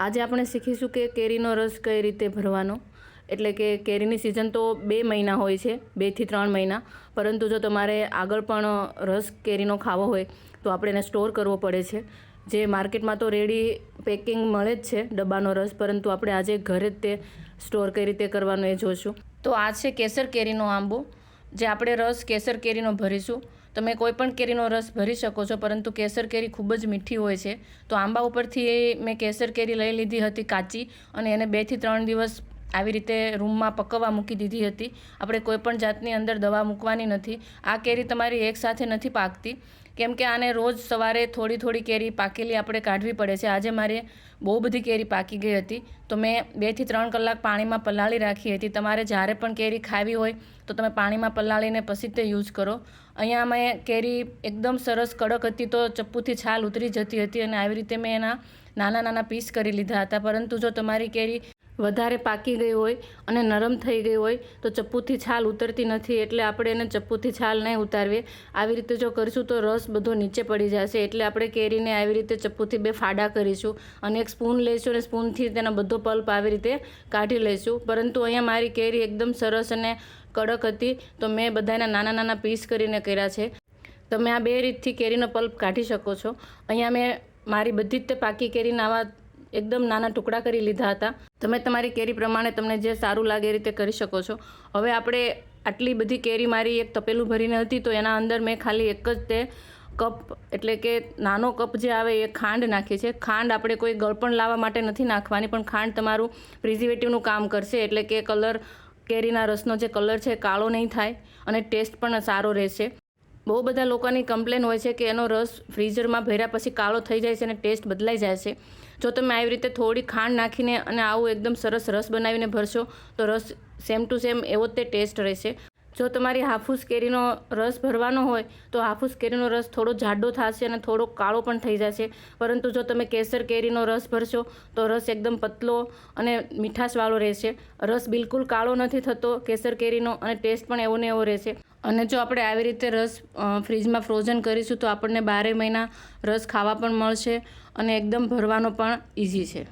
આજે આપણે શીખીશું કે કેરીનો રસ કઈ રીતે ભરવાનો. એટલે કે કેરીની સિઝન તો 2 મહિના હોય છે, 2 થી 3 મહિના. પરંતુ જો તમારે આગળ પણ રસ કેરીનો ખાવો હોય તો આપણે એને સ્ટોર કરવો પડે છે. જે માર્કેટમાં તો રેડી પેકિંગ મળે જ છે ડબ્બાનો રસ, પરંતુ આપણે આજે ઘરે જ તે સ્ટોર કઈ રીતે કરવાનો એ જોઈશું. તો આ છે કેસર કેરીનો આંબો, જે આપણે રસ કેસર કેરીનો ભરીશું. તમે કોઈ પણ કેરીનો રસ ભરી શકો છો, પરંતુ કેસર કેરી ખૂબ જ મીઠી હોય છે. તો આંબા ઉપરથી મેં કેસર કેરી લઈ લીધી હતી કાચી, અને એને 2 થી 3 દિવસ આવી રીતે રૂમમાં પકવવા મૂકી દીધી હતી. આપણે કોઈ પણ જાતની અંદર દવા મૂકવાની નથી. આ કેરી તમારી એકસાથે નથી પાકતી, કેમ કે આને રોજ સવારે થોડી થોડી કેરી પાકેલી આપણે કાઢવી પડે છે. આજે મારે બહુ બધી કેરી પાકી ગઈ હતી, તો મેં 2 થી 3 કલાક પાણીમાં પલાળી રાખી હતી. તમારે જ્યારે પણ કેરી ખાવી હોય તો તમે પાણીમાં પલાળીને પછી તે યુઝ કરો. અહીંયા મેં કેરી એકદમ સરસ કડક હતી, તો ચપ્પુથી છાલ ઉતરી જતી હતી, અને આવી રીતે મેં એના નાના નાના પીસ કરી લીધા હતા. પરંતુ જો તમારી કેરી વધારે પાકી ગઈ હોય અને નરમ થઈ ગઈ હોય તો ચપ્પુથી છાલ ઉતરતી નથી, એટલે આપણે એને ચપ્પુથી છાલ નહીં ઉતારવીએ. આવી રીતે જો કરીશું તો રસ બધો નીચે પડી જશે. એટલે આપણે કેરીને આવી રીતે ચપ્પુથી 2 ફાડા કરીશું, અને એક સ્પૂન લઈશું અને સ્પૂનથી તેનો બધો પલ્પ આવી રીતે કાઢી લઈશું. પરંતુ અહીંયા મારી કેરી એકદમ સરસ અને કડક હતી, તો મેં બધાના નાના નાના પીસ કરીને કર્યા છે. તમે આ 2 રીતથી કેરીનો પલ્પ કાઢી શકો છો. અહીંયા મેં મારી બધી જ તે પાકી કેરીના આવા એકદમ નાના ટુકડા કરી લીધા હતા. તમે તમારી કેરી પ્રમાણે તમને જે સારું લાગે એ રીતે કરી શકો છો. હવે આપણે આટલી બધી કેરી મારી એક તપેલું ભરીને હતી, તો એના અંદર મેં ખાલી એક જ તે કપ, એટલે કે નાનો કપ જે આવે એ ખાંડ નાખી છે. ખાંડ આપણે કોઈ ગળપણ લાવવા માટે નથી નાખવાની, પણ ખાંડ તમારું પ્રિઝર્વેટિવનું કામ કરશે. એટલે કે કલર, કેરીના રસનો જે કલર છે કાળો નહીં થાય, અને ટેસ્ટ પણ સારો રહેશે. બહુ બધા લોકોની કમ્પ્લેન હોય છે કે એનો રસ ફ્રીઝરમાં ભર્યા પછી કાળો થઈ જાય છે અને ટેસ્ટ બદલાઈ જાય છે. જો તમે આવી રીતે થોડી ખાંડ નાખીને અને આવું એકદમ સરસ રસ બનાવીને ભરશો તો રસ સેમ ટુ સેમ એવો જ તે ટેસ્ટ રહેશે. જો તમારી હાફૂસ કેરીનો રસ ભરવાનો હોય તો હાફૂસ કેરીનો રસ થોડો જાડો થશે અને થોડો કાળો પણ થઈ જશે. પરંતુ જો તમે કેસર કેરીનો રસ ભરશો તો રસ એકદમ પતલો અને મીઠાશવાળો રહેશે. રસ બિલકુલ કાળો નથી થતો કેસર કેરીનો, અને ટેસ્ટ પણ એવો ને એવો રહેશે. અને જો આપણે આવી રીતે રસ ફ્રીજમાં ફ્રોઝન કરીશું તો આપણને 12 મહિના રસ ખાવા પણ મળશે, અને એકદમ ભરવાનો પણ ઇઝી છે.